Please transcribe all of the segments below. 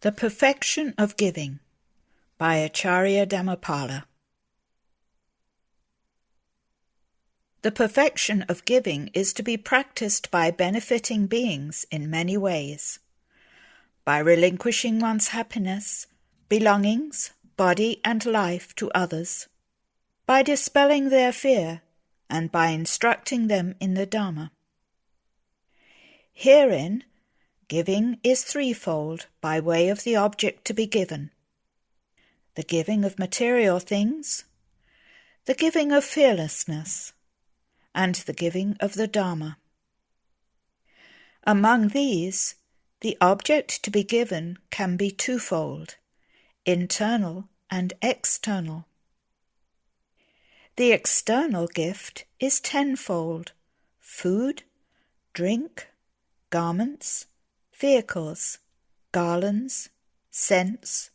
The Perfection of Giving by Acharya Dhammapala. The perfection of giving is to be practiced by benefiting beings in many ways. By relinquishing one's happiness, belongings, body and life to others. By dispelling their fear and by instructing them in the Dhamma. Herein, giving is threefold by way of the object to be given. The giving of material things, the giving of fearlessness, and the giving of the Dhamma. Among these, the object to be given can be twofold, internal and external. The external gift is tenfold: food, drink, garments, vehicles, garlands, scents,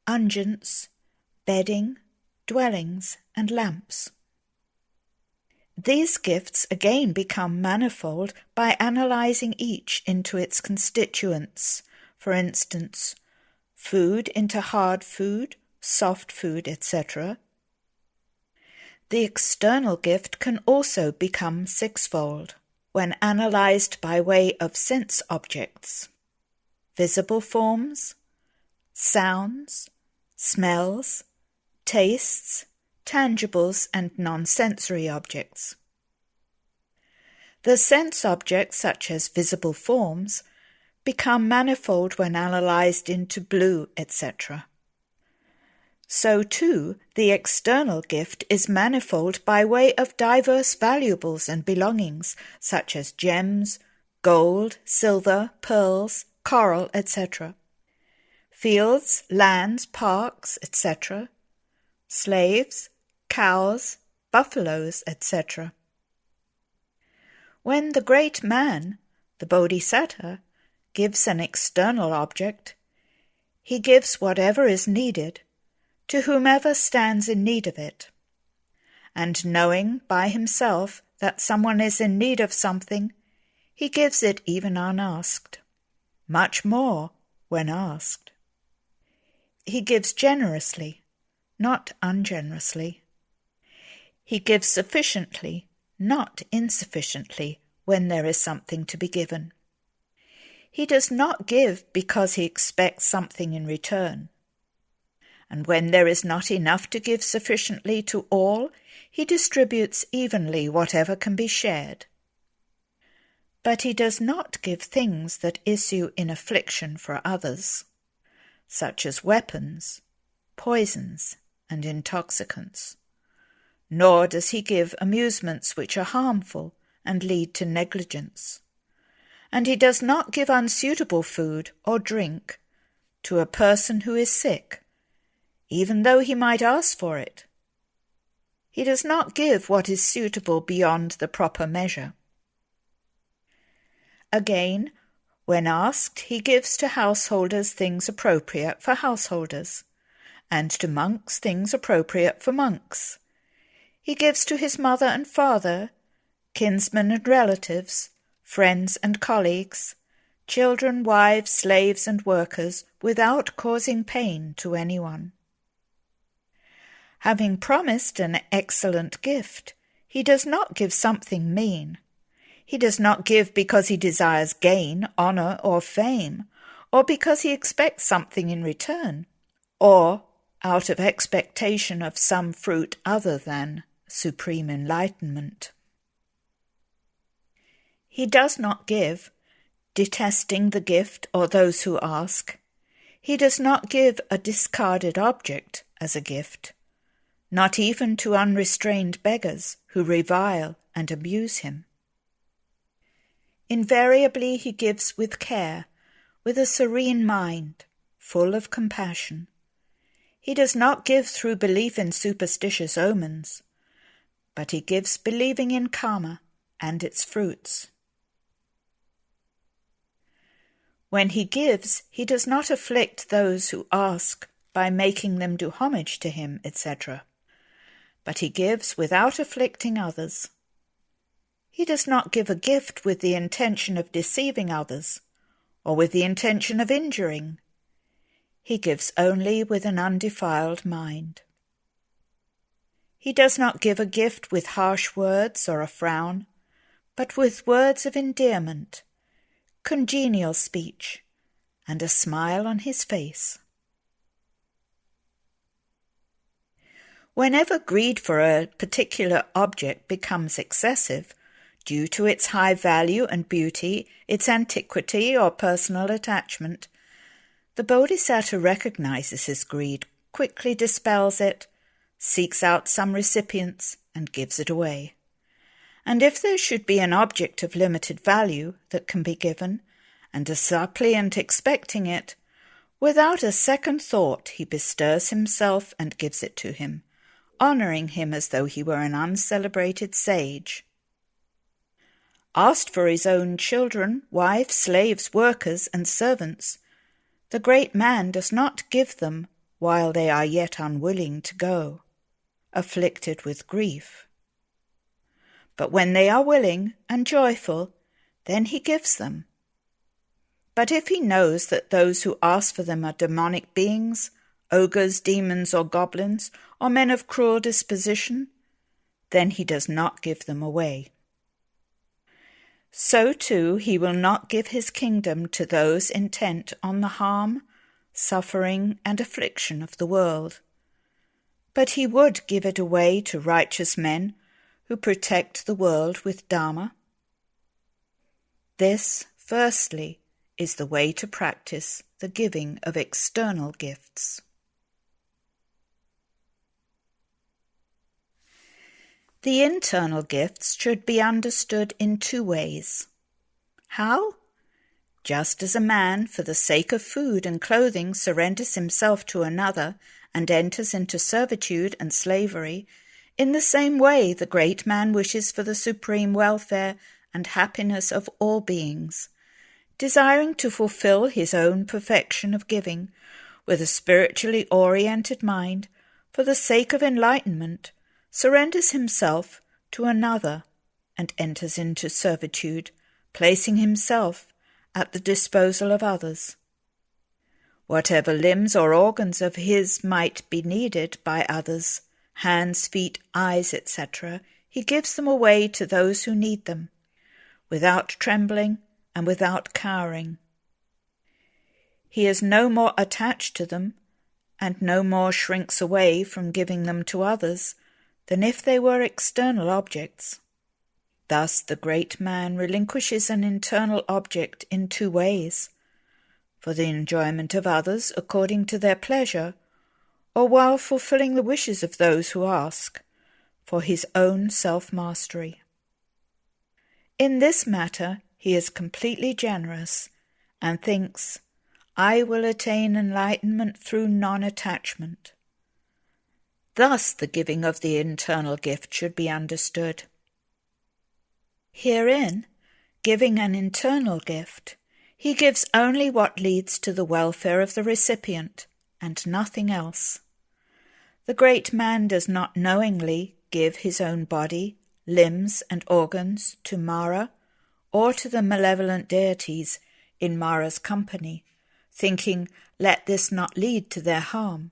unguents, bedding, dwellings, and lamps. These gifts again become manifold by analyzing each into its constituents. For instance, food into hard food, soft food, etc. The external gift can also become sixfold when analyzed by way of sense objects, visible forms, sounds, smells, tastes, tangibles, and non-sensory objects. The sense objects, such as visible forms, become manifold when analyzed into blue, etc. So too, the external gift is manifold by way of diverse valuables and belongings, such as gems, gold, silver, pearls, coral, etc. Fields, lands, parks, etc. Slaves, cows, buffaloes, etc. When the great man, the Bodhisattva, gives an external object, he gives whatever is needed to whomever stands in need of it, and knowing by himself that someone is in need of something, he gives it even unasked, much more when asked. He gives generously, not ungenerously. He gives sufficiently, not insufficiently, when there is something to be given. He does not give because he expects something in return. And when there is not enough to give sufficiently to all, he distributes evenly whatever can be shared. But he does not give things that issue in affliction for others, such as weapons, poisons, and intoxicants. Nor does he give amusements which are harmful and lead to negligence. And he does not give unsuitable food or drink to a person who is sick, even though he might ask for it. He does not give what is suitable beyond the proper measure. Again, when asked, he gives to householders things appropriate for householders, and to monks things appropriate for monks. He gives to his mother and father, kinsmen and relatives, friends and colleagues, children, wives, slaves, and workers, without causing pain to anyone. Having promised an excellent gift, he does not give something mean. He does not give because he desires gain, honor, or fame, or because he expects something in return, or out of expectation of some fruit other than supreme enlightenment. He does not give, detesting the gift or those who ask. He does not give a discarded object as a gift, not even to unrestrained beggars who revile and abuse him. Invariably he gives with care, with a serene mind, full of compassion. He does not give through belief in superstitious omens, but he gives believing in karma and its fruits. When he gives, he does not afflict those who ask by making them do homage to him, etc., but he gives without afflicting others. He does not give a gift with the intention of deceiving others, or with the intention of injuring. he gives only with an undefiled mind. He does not give a gift with harsh words or a frown, but with words of endearment, congenial speech, and a smile on his face. Whenever greed for a particular object becomes excessive, due to its high value and beauty, its antiquity or personal attachment, the Bodhisattva recognizes his greed, quickly dispels it, seeks out some recipients, and gives it away. And if there should be an object of limited value that can be given, and a suppliant expecting it, without a second thought he bestirs himself and gives it to him, honouring him as though he were an uncelebrated sage. Asked for his own children, wives, slaves, workers, and servants, the great man does not give them while they are yet unwilling to go, afflicted with grief. But when they are willing and joyful, then he gives them. But if he knows that those who ask for them are demonic beings, ogres, demons, or goblins, or men of cruel disposition, then he does not give them away. So too he will not give his kingdom to those intent on the harm, suffering, and affliction of the world. But he would give it away to righteous men who protect the world with Dhamma. This, firstly, is the way to practice the giving of external gifts. The internal gifts should be understood in two ways. How? Just as a man, for the sake of food and clothing, surrenders himself to another and enters into servitude and slavery, in the same way the great man wishes for the supreme welfare and happiness of all beings, desiring to fulfill his own perfection of giving with a spiritually oriented mind for the sake of enlightenment, surrenders himself to another and enters into servitude, placing himself at the disposal of others. Whatever limbs or organs of his might be needed by others, hands, feet, eyes, etc., he gives them away to those who need them, without trembling and without cowering. He is no more attached to them, and no more shrinks away from giving them to others than if they were external objects. Thus the great man relinquishes an internal object in two ways, for the enjoyment of others according to their pleasure, or while fulfilling the wishes of those who ask, for his own self-mastery. In this matter he is completely generous, and thinks, I will attain enlightenment through non-attachment. Thus the giving of the internal gift should be understood. Herein, giving an internal gift, he gives only what leads to the welfare of the recipient, and nothing else. The great man does not knowingly give his own body, limbs, and organs to Mara, or to the malevolent deities in Mara's company, thinking, let this not lead to their harm.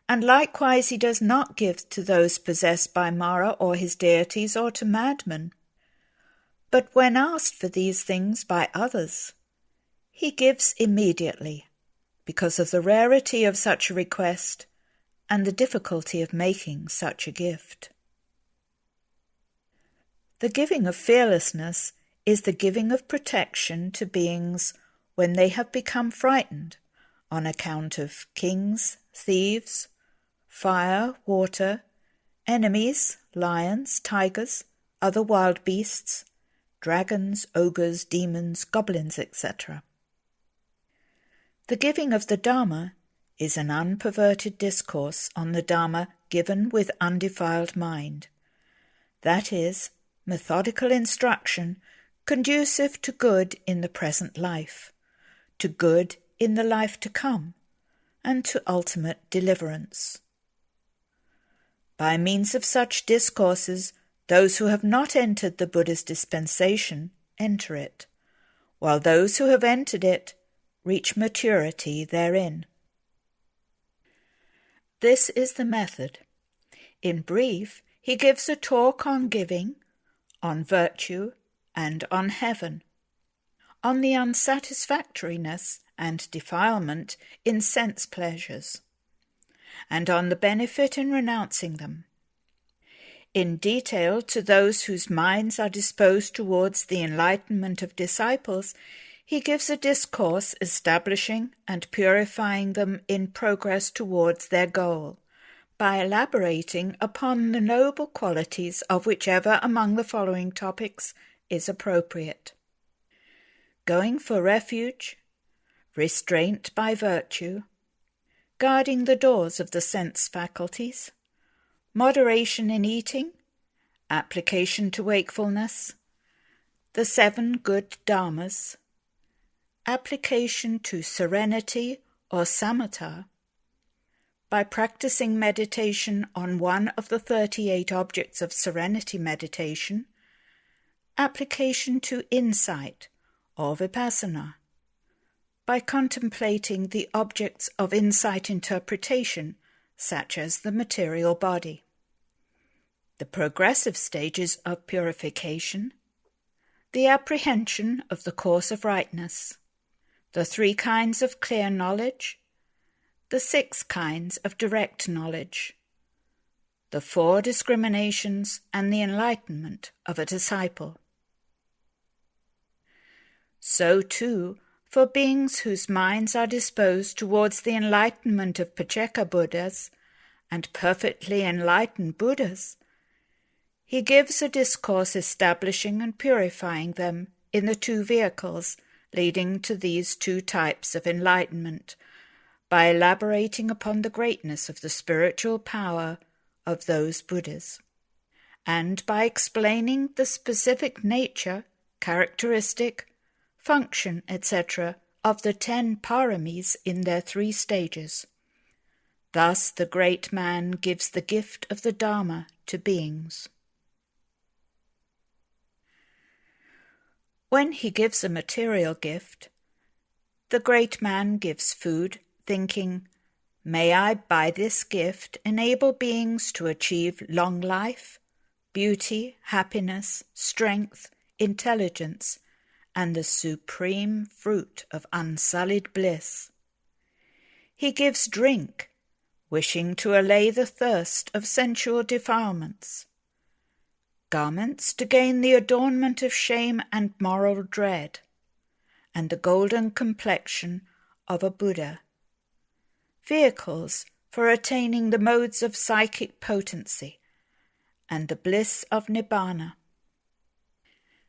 And likewise he does not give to those possessed by Mara or his deities or to madmen. But when asked for these things by others, he gives immediately, because of the rarity of such a request and the difficulty of making such a gift. The giving of fearlessness is the giving of protection to beings when they have become frightened on account of kings, thieves, fire, water, enemies, lions, tigers, other wild beasts, dragons, ogres, demons, goblins, etc. The giving of the Dhamma is an unperverted discourse on the Dhamma given with undefiled mind. That is, methodical instruction conducive to good in the present life, to good in the life to come, and to ultimate deliverance. By means of such discourses, those who have not entered the Buddha's dispensation enter it, while those who have entered it reach maturity therein. This is the method. In brief, he gives a talk on giving, on virtue, and on heaven, on the unsatisfactoriness and defilement in sense pleasures, and on the benefit in renouncing them. In detail, to those whose minds are disposed towards the enlightenment of disciples, he gives a discourse establishing and purifying them in progress towards their goal, by elaborating upon the noble qualities of whichever among the following topics is appropriate: going for refuge, restraint by virtue, guarding the doors of the sense faculties, moderation in eating, application to wakefulness, the 7 good Dhammas, application to serenity or samatha, by practicing meditation on one of the 38 objects of serenity meditation, application to insight or Vipassana, by contemplating the objects of insight interpretation, such as the material body, the progressive stages of purification, the apprehension of the course of rightness, the 3 kinds of clear knowledge, the 6 kinds of direct knowledge, the 4 discriminations, and the enlightenment of a disciple. So too, for beings whose minds are disposed towards the enlightenment of Pacceka Buddhas and perfectly enlightened Buddhas, he gives a discourse establishing and purifying them in the 2 vehicles leading to these 2 types of enlightenment, by elaborating upon the greatness of the spiritual power of those Buddhas, and by explaining the specific nature, characteristic, function, etc. of the 10 paramis in their 3 stages. Thus the great man gives the gift of the Dhamma to beings. When he gives a material gift, the great man gives food, thinking, "May I by this gift enable beings to achieve long life, beauty, happiness, strength, intelligence, and the supreme fruit of unsullied bliss." He gives drink, wishing to allay the thirst of sensual defilements, garments to gain the adornment of shame and moral dread, and the golden complexion of a Buddha, vehicles for attaining the modes of psychic potency and the bliss of Nibbana,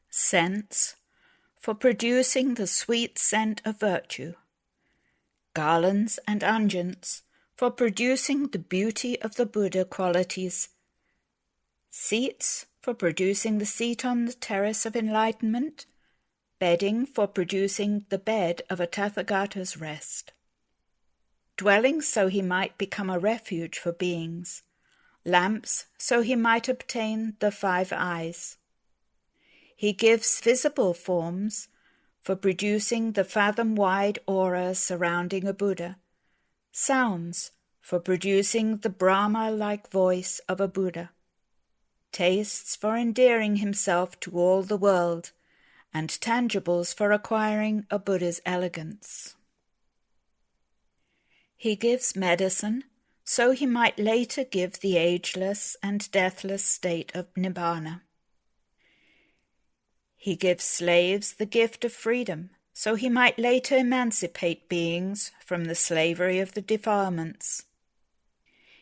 scents for producing the sweet scent of virtue, garlands and unguents for producing the beauty of the Buddha qualities, seats for producing the seat on the terrace of enlightenment, bedding for producing the bed of a Tathagata's rest, dwellings so he might become a refuge for beings, lamps so he might obtain the 5 eyes. He gives visible forms for producing the fathom-wide aura surrounding a Buddha, sounds for producing the Brahma-like voice of a Buddha, tastes for endearing himself to all the world, and tangibles for acquiring a Buddha's elegance. He gives medicine so he might later give the ageless and deathless state of Nibbana. He gives slaves the gift of freedom so he might later emancipate beings from the slavery of the defilements.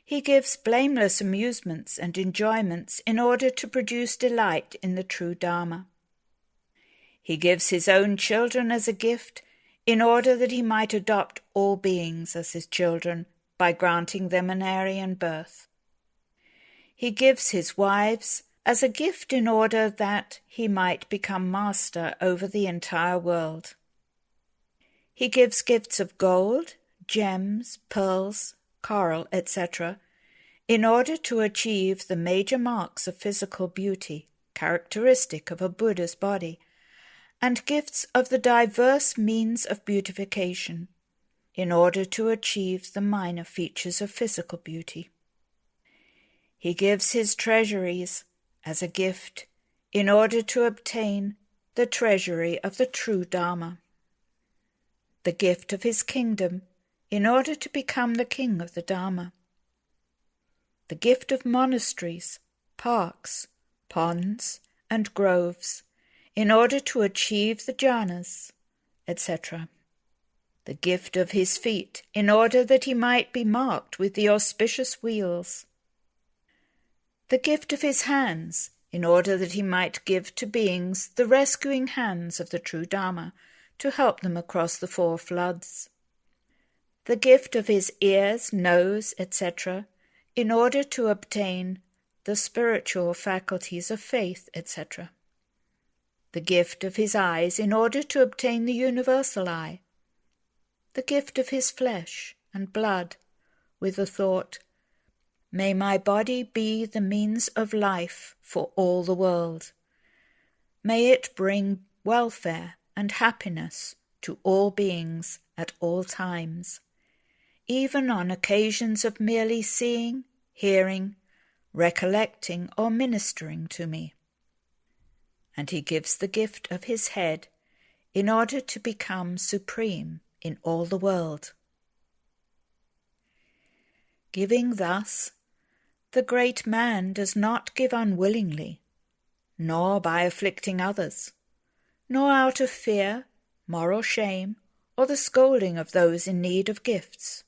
He gives blameless amusements and enjoyments in order to produce delight in the true Dhamma. He gives his own children as a gift in order that he might adopt all beings as his children by granting them an Aryan birth. He gives his wives as a gift in order that he might become master over the entire world. He gives gifts of gold, gems, pearls, coral, etc., in order to achieve the major marks of physical beauty, characteristic of a Buddha's body, and gifts of the diverse means of beautification, in order to achieve the minor features of physical beauty. He gives his treasuries as a gift in order to obtain the treasury of the true Dhamma, the gift of his kingdom in order to become the king of the Dhamma, the gift of monasteries, parks, ponds, and groves in order to achieve the jhanas, etc., the gift of his feet in order that he might be marked with the auspicious wheels, the gift of his hands in order that he might give to beings the rescuing hands of the true Dhamma to help them across the four floods, the gift of his ears, nose, etc., in order to obtain the spiritual faculties of faith, etc., the gift of his eyes in order to obtain the universal eye, the gift of his flesh and blood, with the thought, "May my body be the means of life for all the world. May it bring welfare and happiness to all beings at all times, even on occasions of merely seeing, hearing, recollecting, or ministering to me." And he gives the gift of his head in order to become supreme in all the world. Giving thus, the great man does not give unwillingly, nor by afflicting others, nor out of fear, moral shame, or the scolding of those in need of gifts.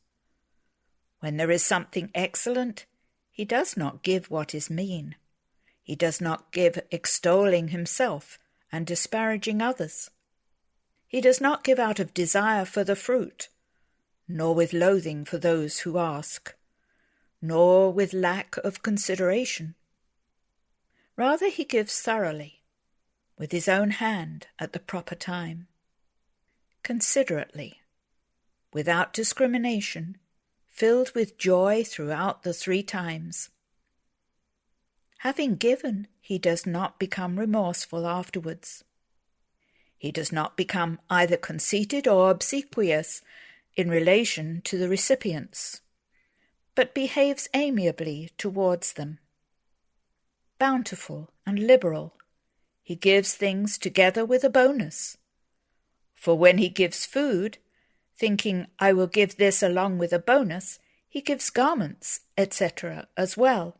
When there is something excellent, he does not give what is mean. He does not give extolling himself and disparaging others. He does not give out of desire for the fruit, nor with loathing for those who ask, nor with lack of consideration. Rather he gives thoroughly, with his own hand at the proper time, considerately, without discrimination, filled with joy throughout the 3 times. Having given, he does not become remorseful afterwards. He does not become either conceited or obsequious in relation to the recipients, but behaves amiably towards them. Bountiful and liberal, he gives things together with a bonus. For when he gives food, thinking, "I will give this along with a bonus," he gives garments, etc. as well.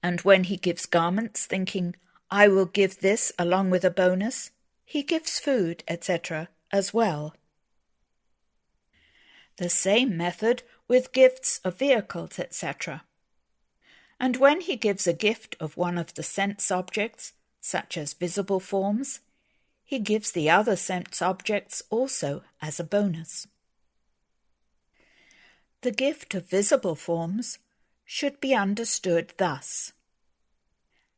And when he gives garments, thinking, "I will give this along with a bonus," he gives food, etc. as well. The same method with gifts of vehicles, etc. And when he gives a gift of one of the sense objects, such as visible forms, he gives the other sense objects also as a bonus. The gift of visible forms should be understood thus.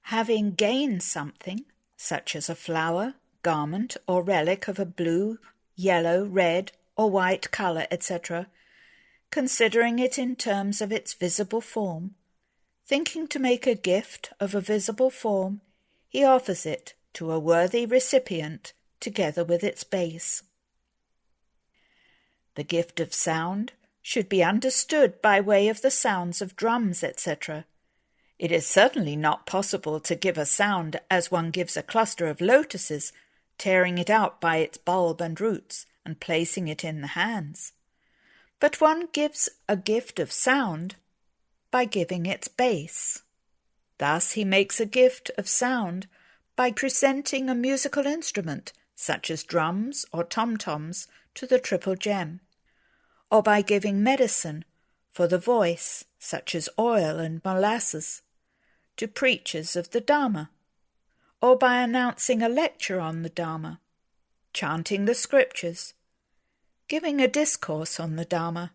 Having gained something, such as a flower, garment, or relic of a blue, yellow, red, or white colour, etc., considering it in terms of its visible form, thinking to make a gift of a visible form, he offers it to a worthy recipient together with its base. The gift of sound should be understood by way of the sounds of drums, etc. It is certainly not possible to give a sound as one gives a cluster of lotuses, tearing it out by its bulb and roots and placing it in the hands. But one gives a gift of sound by giving its base. Thus he makes a gift of sound by presenting a musical instrument, such as drums or tom-toms, to the triple gem, or by giving medicine for the voice, such as oil and molasses, to preachers of the Dhamma, or by announcing a lecture on the Dhamma, chanting the scriptures, giving a discourse on the Dhamma,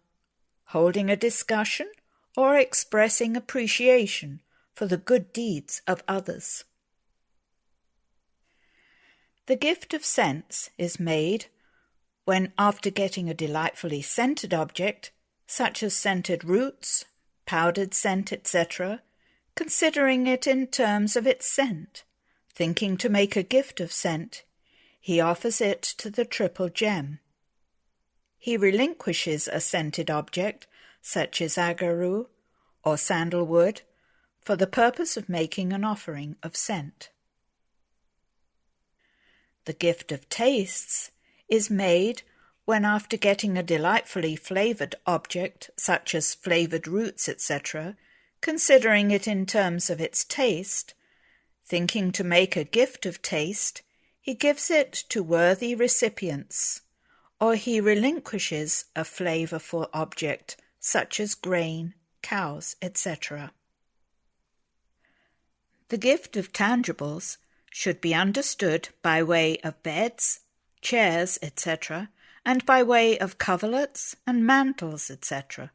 holding a discussion, or expressing appreciation for the good deeds of others. The gift of sense is made when, after getting a delightfully scented object, such as scented roots, powdered scent, etc., considering it in terms of its scent, Thinking to make a gift of scent, he offers it to the triple gem. He relinquishes a scented object, such as agarru or sandalwood, for the purpose of making an offering of scent. The gift of tastes is made when, after getting a delightfully flavoured object, such as flavoured roots, etc., considering it in terms of its taste, thinking to make a gift of taste, he gives it to worthy recipients, or he relinquishes a flavourful object, such as grain, cows, etc. The gift of tangibles should be understood by way of beds, chairs, etc., and by way of coverlets and mantles, etc.,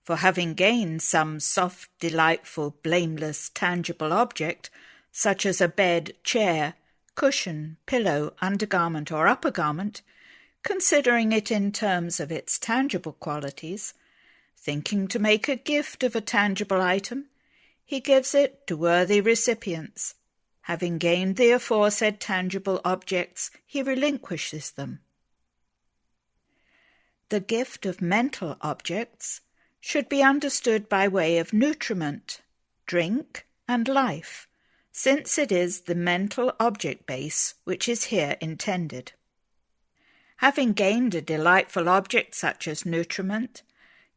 for having gained some soft, delightful, blameless, tangible object, such as a bed, chair, cushion, pillow, undergarment, or upper garment, considering it in terms of its tangible qualities, thinking to make a gift of a tangible item, he gives it to worthy recipients. Having gained the aforesaid tangible objects, he relinquishes them. The gift of mental objects should be understood by way of nutriment, drink, and life, since it is the mental object base which is here intended. Having gained a delightful object such as nutriment,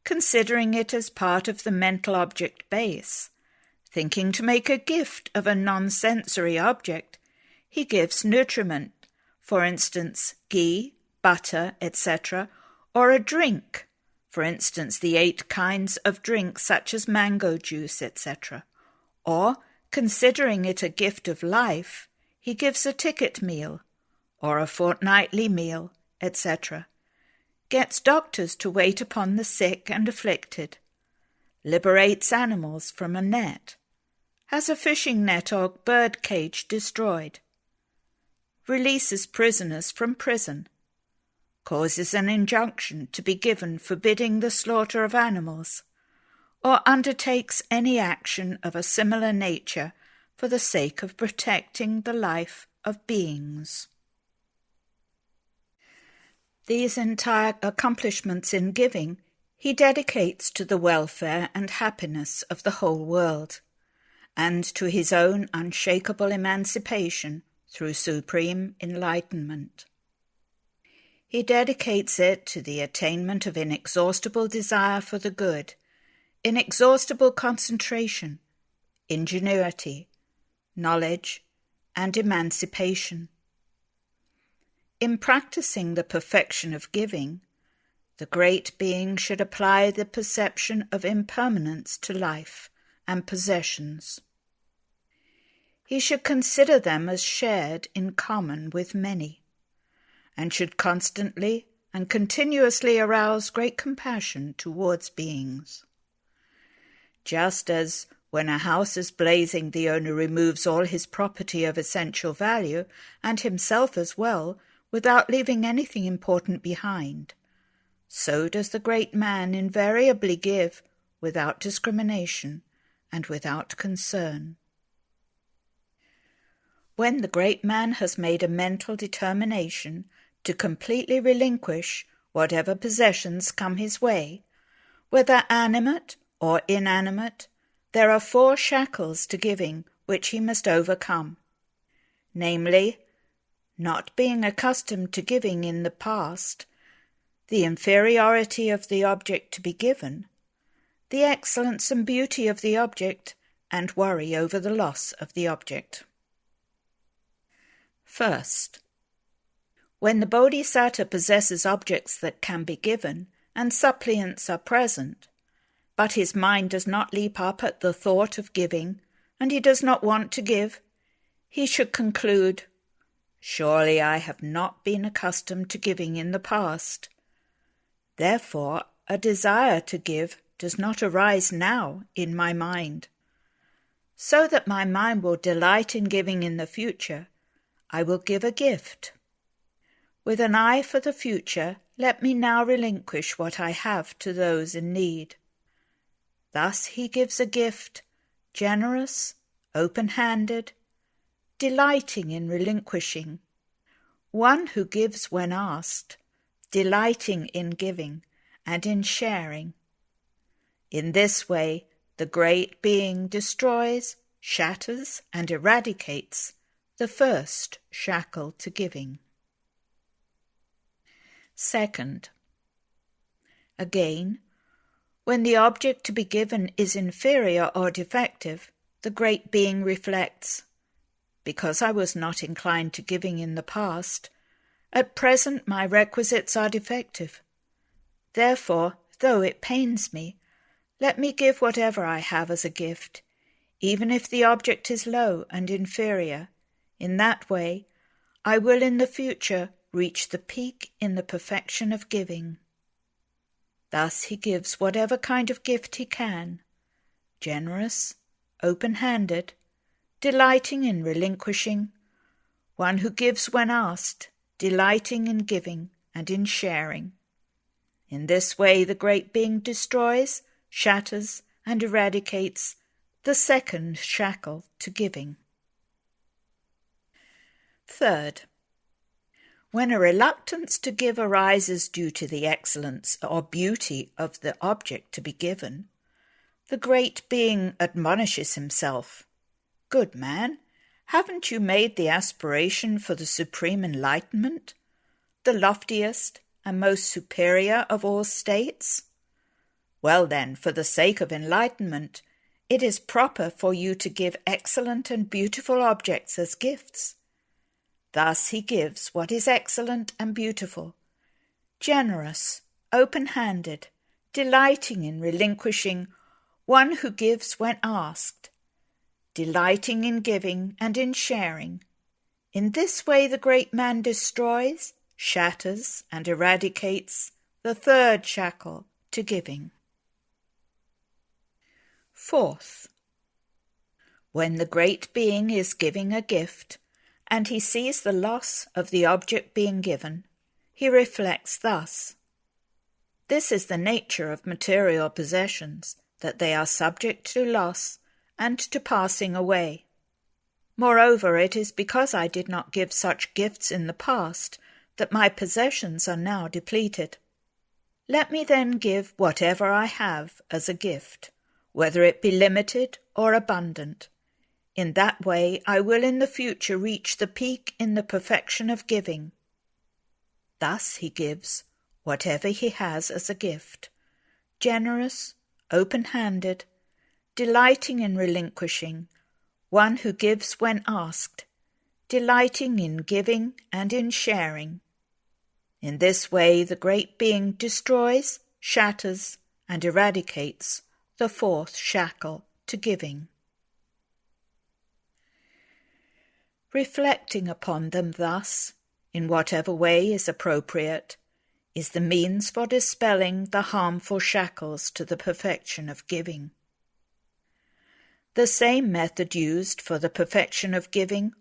considering it as part of the mental object base, thinking to make a gift of a non-sensory object, he gives nutriment, for instance, ghee, butter, etc., or a drink, for instance, the 8 kinds of drink such as mango juice, etc., or, considering it a gift of life, he gives a ticket meal, or a fortnightly meal, etc., gets doctors to wait upon the sick and afflicted, liberates animals from a net, has a fishing net or bird cage destroyed, releases prisoners from prison, causes an injunction to be given forbidding the slaughter of animals, or undertakes any action of a similar nature for the sake of protecting the life of beings. These entire accomplishments in giving he dedicates to the welfare and happiness of the whole world, and to his own unshakable emancipation through supreme enlightenment. He dedicates it to the attainment of inexhaustible desire for the good, inexhaustible concentration, ingenuity, knowledge, and emancipation. In practicing the perfection of giving, the great being should apply the perception of impermanence to life and possessions. He should consider them as shared in common with many, and should constantly and continuously arouse great compassion towards beings. Just as when a house is blazing, the owner removes all his property of essential value, and himself as well, without leaving anything important behind, so does the great man invariably give without discrimination and without concern. When the great man has made a mental determination to completely relinquish whatever possessions come his way, whether animate or inanimate, there are 4 shackles to giving which he must overcome, namely, not being accustomed to giving in the past, the inferiority of the object to be given, the excellence and beauty of the object, and worry over the loss of the object. First, when the Bodhisattva possesses objects that can be given, and suppliants are present, but his mind does not leap up at the thought of giving, and he does not want to give, he should conclude, "Surely I have not been accustomed to giving in the past. Therefore, a desire to give does not arise now in my mind. So that my mind will delight in giving in the future, I will give a gift. With an eye for the future, let me now relinquish what I have to those in need." Thus he gives a gift, generous, open-handed, delighting in relinquishing. One who gives when asked, delighting in giving and in sharing. In this way, the great being destroys, shatters, and eradicates the first shackle to giving. Second, again, when the object to be given is inferior or defective, the great being reflects, because I was not inclined to giving in the past, at present my requisites are defective. Therefore, though it pains me, let me give whatever I have as a gift, even if the object is low and inferior. In that way, I will in the future reach the peak in the perfection of giving. Thus he gives whatever kind of gift he can, generous, open-handed, delighting in relinquishing, one who gives when asked, delighting in giving and in sharing. In this way the great being destroys, shatters, and eradicates the second shackle to giving. Third, when a reluctance to give arises due to the excellence or beauty of the object to be given, the great being admonishes himself, "Good man, haven't you made the aspiration for the supreme enlightenment, the loftiest and most superior of all states? Well then, for the sake of enlightenment, it is proper for you to give excellent and beautiful objects as gifts." Thus he gives what is excellent and beautiful, generous, open-handed, delighting in relinquishing, one who gives when asked, delighting in giving and in sharing. In this way the great man destroys, shatters, and eradicates the third shackle to giving. Fourth, when the great being is giving a gift, and he sees the loss of the object being given, he reflects thus: this is the nature of material possessions, that they are subject to loss and to passing away. Moreover, it is because I did not give such gifts in the past that my possessions are now depleted. Let me then give whatever I have as a gift, whether it be limited or abundant. In that way I will in the future reach the peak in the perfection of giving. Thus he gives whatever he has as a gift, generous, open-handed, delighting in relinquishing, one who gives when asked, delighting in giving and in sharing. In this way the great being destroys, shatters, and eradicates the fourth shackle to giving. Reflecting upon them thus, in whatever way is appropriate, is the means for dispelling the harmful shackles to the perfection of giving. The same method used for the perfection of giving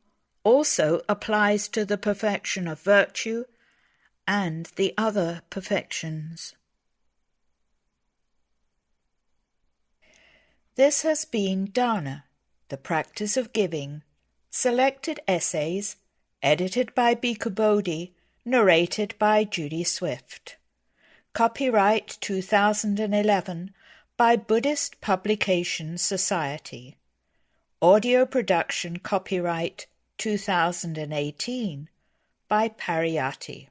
also applies to the perfection of virtue and the other perfections. This has been Dāna, the practice of giving, selected essays, edited by Bikkhu Bodhi, narrated by Judy Swift. Copyright 2011 by Buddhist Publication Society. Audio production copyright 2018 by Pariyatti.